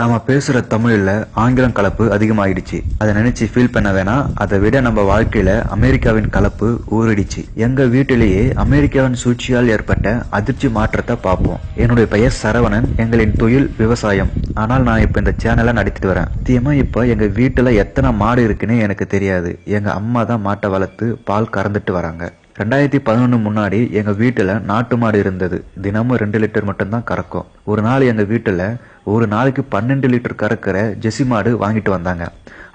நம்ம பேசுற தமிழ்ல ஆங்கிலம் கலப்பு அதிகமாயிடுச்சு. அதை நினைச்சு ஃபீல் பண்ண வேணாம். அதை விட நம்ம வாழ்க்கையில அமெரிக்காவின் கலப்பு ஊறிடுச்சு. எங்க வீட்டிலேயே அமெரிக்காவின் சூழ்ச்சியால் ஏற்பட்ட அதிர்ச்சி மாற்றத்தை பார்ப்போம். என்னுடைய பெயர் சரவணன். எங்களின் தொழில் விவசாயம். ஆனால் நான் இப்ப இந்த சேனலை நடத்திட்டு வரேன். சத்தியமா இப்ப எங்க வீட்டுல எத்தனை மாடு இருக்குன்னு எனக்கு தெரியாது. எங்க அம்மா தான் மாட்டை வளர்த்து பால் கறந்துட்டு வராங்க. 2011 முன்னாடி எங்க வீட்டுல நாட்டு மாடு இருந்தது. தினமும் 2 லிட்டர் மட்டும்தான் கறக்கும். ஒரு நாள் எங்க வீட்டுல ஒரு நாளைக்கு 12 லிட்டர் கறக்கிற ஜெசி மாடு வாங்கிட்டு வந்தாங்க.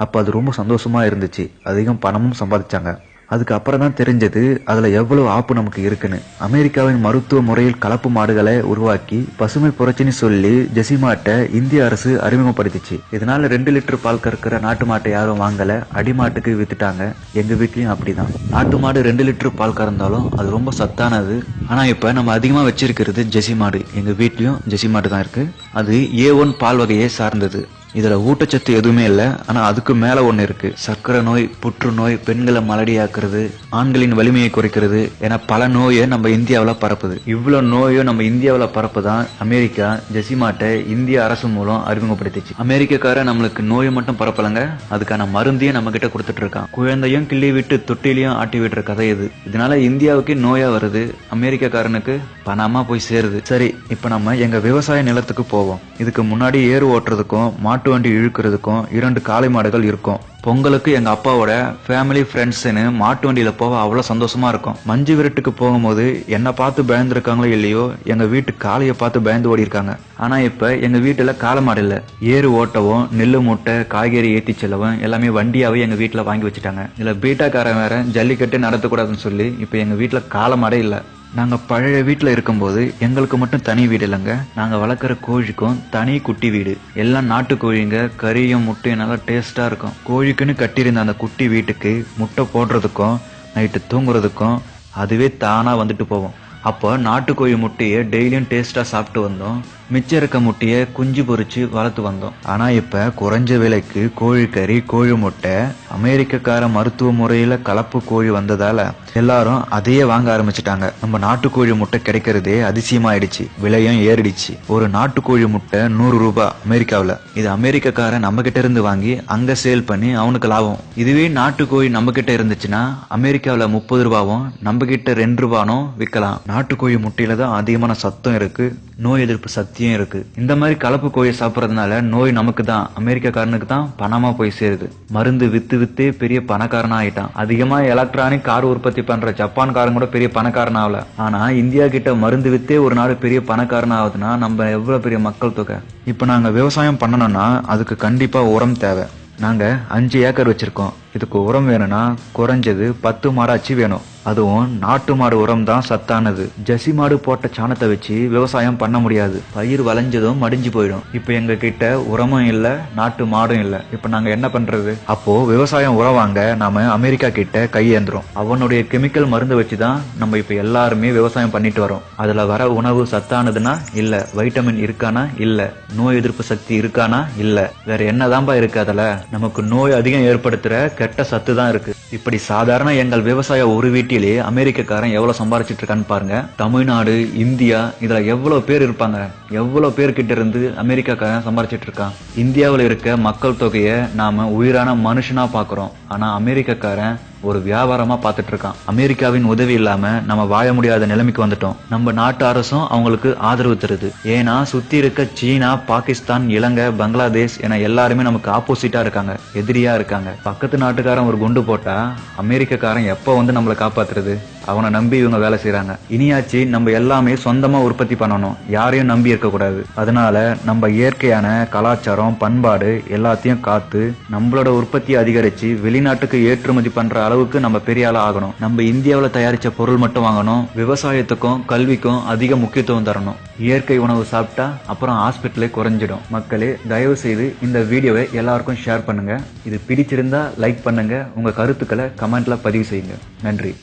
அப்ப அது ரொம்ப சந்தோஷமா இருந்துச்சு. அதிகம் பணமும் சம்பாதிச்சாங்க. அதுக்கு அப்புறம் தான் தெரிஞ்சது அதுல எவ்வளவு ஆப்பு நமக்கு இருக்குன்னு. அமெரிக்காவின் மருத்துவ முறையில் கலப்பு மாடுகளை உருவாக்கி பசுமை புரட்சின்னு சொல்லி ஜெசி மாட்டை இந்திய அரசு அறிமுகப்படுத்திச்சு. இதனால 2 லிட்டர் பால் கறக்கிற நாட்டு மாட்டை யாரும் வாங்கல, அடிமாட்டுக்கு வித்துட்டாங்க. எங்க வீட்லயும் அப்படிதான். நாட்டு மாடு 2 லிட்டர் பால் கறந்தாலும் அது ரொம்ப சத்தானது. ஆனா இப்ப நம்ம அதிகமா வச்சிருக்கிறது ஜெசி மாடு. எங்க வீட்லயும் ஜெசி மாடு தான் இருக்கு. அது A1 பால் வகையை சார்ந்தது. இதுல ஊட்டச்சத்து எதுவுமே இல்ல. ஆனா அதுக்கு மேல ஒண்ணு இருக்கு. சர்க்கரை நோய், புற்றுநோய், பெண்களை மலடியாக்குறது, ஆண்களின் வலிமையை குறைக்கிறது என பல நோயை நம்ம இந்தியாவில பரப்புது. இவ்வளவு நோயும் நம்ம இந்தியாவில பரப்புதான் அமெரிக்கா ஜெசி மாட்டை இந்திய அரசு மூலம் அறிமுகப்படுத்திச்சு. அமெரிக்கக்காரன் நம்மளுக்கு நோயை மட்டும் பரப்பலங்க, அதுக்கான மருந்தையும் நம்ம கிட்ட கொடுத்துட்டு இருக்கான். குழந்தையும் கிள்ளி விட்டு தொட்டிலையும் ஆட்டி விடுற கதை இது. இதனால இந்தியாவுக்கு நோயா வருது, அமெரிக்கக்காரனுக்கு பணமா போய் சேருது. சரி, இப்ப நம்ம எங்க விவசாய நிலத்துக்கு போவோம். இதுக்கு முன்னாடி ஏறு ஓட்டுறதுக்கும் மாட்டு வண்டி இழுக்கிறதுக்கும் 2 காளை மாடுகள் இருக்கும். பொங்கலுக்கு எங்க அப்பாவோட ஃபேமிலி ஃப்ரெண்ட்ஸ்னு மாட்டு வண்டியில போக அவ்வளவு சந்தோஷமா இருக்கும். மஞ்சு விரட்டுக்கு போகும்போது என்ன பார்த்து பயந்துருக்காங்களோ இல்லையோ, எங்க வீட்டு காளைய பார்த்து பயந்து ஓடி இருக்காங்க. ஆனா இப்ப எங்க வீட்டுல காளை மாடு இல்ல. ஏறு ஓட்டவும், நெல்லு மூட்டை, காய்கறி ஏத்தி செல்லவும் எல்லாமே வண்டியாவே எங்க வீட்டுல வாங்கி வச்சுட்டாங்க. இதுல பீட்டாக்காரன் வேற ஜல்லிக்கட்டு நடத்தக்கூடாதுன்னு சொல்லி இப்ப எங்க வீட்டுல காளை மாடே இல்ல. நாங்க பழைய வீட்டுல இருக்கும்போது எங்களுக்கு மட்டும் தனி வீடு இல்லைங்க. நாங்க வளர்க்குற கோழிக்கும் தனி குட்டி வீடு. எல்லாம் நாட்டு கோழிங்க. கறியும் முட்டையும் நல்லா டேஸ்டா இருக்கும். கோழிக்குன்னு கட்டியிருந்த அந்த குட்டி வீட்டுக்கு முட்டை போடுறதுக்கும் நைட்டு தூங்குறதுக்கும் அதுவே தானா வந்துட்டு போவோம். அப்போ நாட்டுக்கோழி முட்டையை டெய்லியும் டேஸ்டா சாப்பிட்டு வந்தோம். மிச்சம் இருக்க முட்டையை குஞ்சு பொறிச்சு வளர்த்து வந்தோம். ஆனா இப்ப குறைஞ்ச விலைக்கு கோழிக்கறி, கோழி முட்டை, அமெரிக்கக்கார மருத்துவ முறையில கலப்பு கோழி வந்ததால எல்லாரும் அதையே வாங்க ஆரம்பிச்சுட்டாங்க. நம்ம நாட்டுக்கோழி முட்டை கிடைக்கிறதே அதிசயமாயிடுச்சு. விலையும் ஏறிடுச்சு. ஒரு நாட்டுக்கோழி முட்டை 100 ரூபாய் அமெரிக்காவில. இது அமெரிக்கக்காரன் நம்ம கிட்ட இருந்து வாங்கி அங்க சேல் பண்ணி அவனுக்கு லாபம். இதுவே நாட்டுக்கோழி நம்ம கிட்ட இருந்துச்சுன்னா அமெரிக்காவில 30 ரூபாவும் நம்ம கிட்ட 2 ரூபானும் விற்கலாம். நாட்டுக்கோழி முட்டையில தான் அதிகமான சத்தம் இருக்கு, நோய் எதிர்ப்பு சக்தியும் இருக்கு. இந்த மாதிரி கலப்பு கோழியை சாப்பிடறதுனால நோய் நமக்கு தான், அமெரிக்காக்காரனுக்கு தான் பணமா போய் சேருது. மருந்து வித்து வித்து பெரிய பணக்காரனா ஆயிட்டான். அதிகமா எலக்ட்ரானிக் கார் உற்பத்தி பண்ற ஜப்பான்காரன் கூட பெரிய பணக்காரன் ஆகல. ஆனா இந்தியா கிட்ட மருந்து வித்தே ஒரு நாடு பெரிய பணக்காரன் ஆகுதுன்னா நம்ம எவ்வளவு பெரிய மக்கள் தொகை. இப்ப நாங்க விவசாயம் பண்ணணும்னா அதுக்கு கண்டிப்பா உரம் தேவை. நாங்க 5 ஏக்கர் வச்சிருக்கோம். இதுக்கு உரம் வேணும்னா குறைஞ்சது 10 மாடாச்சு வேணும். அதுவும் நாட்டு மாடு உரம் தான் சத்தானது. ஜெசி மாடு போட்ட சாணத்தை வச்சு விவசாயம் பண்ண முடியாது. பயிர் வளைஞ்சதும் மடிஞ்சு போயிடும். இப்ப எங்க கிட்ட உரமும் இல்ல, நாட்டு மாடும் இல்ல. இப்ப நாங்க என்ன பண்றது? அப்போ விவசாயம் உரம் வாங்க நாம அமெரிக்கா கிட்ட கையேந்துறோம். அவனுடைய கெமிக்கல் மருந்து வச்சுதான் நம்ம இப்ப எல்லாருமே விவசாயம் பண்ணிட்டு வரோம். அதுல வர உணவு சத்தானதுன்னா இல்ல, வைட்டமின் இருக்கானா இல்ல, நோய் எதிர்ப்பு சக்தி இருக்கானா இல்ல, வேற என்னதான்பா இருக்கு? அதுல நமக்கு நோய் அதிகம் ஏற்படுத்துற கெட்ட சத்து தான் இருக்கு. இப்படி சாதாரண எங்கள் விவசாய ஒரு வீட்டிலே அமெரிக்கக்காரன் எவ்வளவு சம்பாரிச்சிட்டு இருக்கான்னு பாருங்க. தமிழ்நாடு, இந்தியா, இதுல எவ்வளவு பேர் இருப்பாங்க. எவ்வளவு பேர் கிட்ட இருந்து அமெரிக்காக்காரன் சம்பாரிச்சிட்டு இருக்கான். இந்தியாவில் இருக்க மக்கள் தொகையை நாம உயிரான மனுஷனா பாக்குறோம். ஆனா அமெரிக்கக்காரன் ஒரு வியாபாரமா பாத்துட்டு இருக்கான். அமெரிக்காவின் உதவி இல்லாம நம்ம வாழ முடியாத நிலைமைக்கு வந்துட்டோம். நம்ம நாட்டு அரசும் அவங்களுக்கு ஆதரவு தருது. ஏன்னா சுத்தி இருக்க சீனா, பாகிஸ்தான், இலங்கை, பங்களாதேஷ் என எல்லாருமே நமக்கு ஆப்போசிட்டா இருக்காங்க, எதிரியா இருக்காங்க. பக்கத்து நாட்டுக்காரன் ஒரு குண்டு போட்டா அமெரிக்கக்காரன் எப்ப வந்து நம்மளை காப்பாத்துறது? அவனை நம்பி இவங்க வேலை செய்யறாங்க. இனியாச்சு நம்ம எல்லாமே சொந்தமா உற்பத்தி பண்ணணும், யாரையும் நம்பி இருக்க கூடாது. அதனால நம்ம இயற்கையான கலாச்சாரம், பண்பாடு எல்லாத்தையும் காத்து நம்மளோட உற்பத்தியை அதிகரிச்சு வெளிநாட்டுக்கு ஏற்றுமதி பண்ற அளவுக்கு நம்ம பெரிய ஆளா ஆகணும். நம்ம இந்தியாவில தயாரிச்ச பொருள் மட்டும் வாங்கணும். விவசாயத்துக்கும் கல்விக்கும் அதிக முக்கியத்துவம் தரணும். இயற்கை உணவு சாப்பிட்டா அப்புறம் ஹாஸ்பிட்டலே குறைஞ்சிடும். மக்களே, தயவு செய்து இந்த வீடியோவை எல்லாருக்கும் ஷேர் பண்ணுங்க. இது பிடிச்சிருந்தா லைக் பண்ணுங்க. உங்க கருத்துக்களை கமெண்ட்ல பதிவு செய்யுங்க. நன்றி.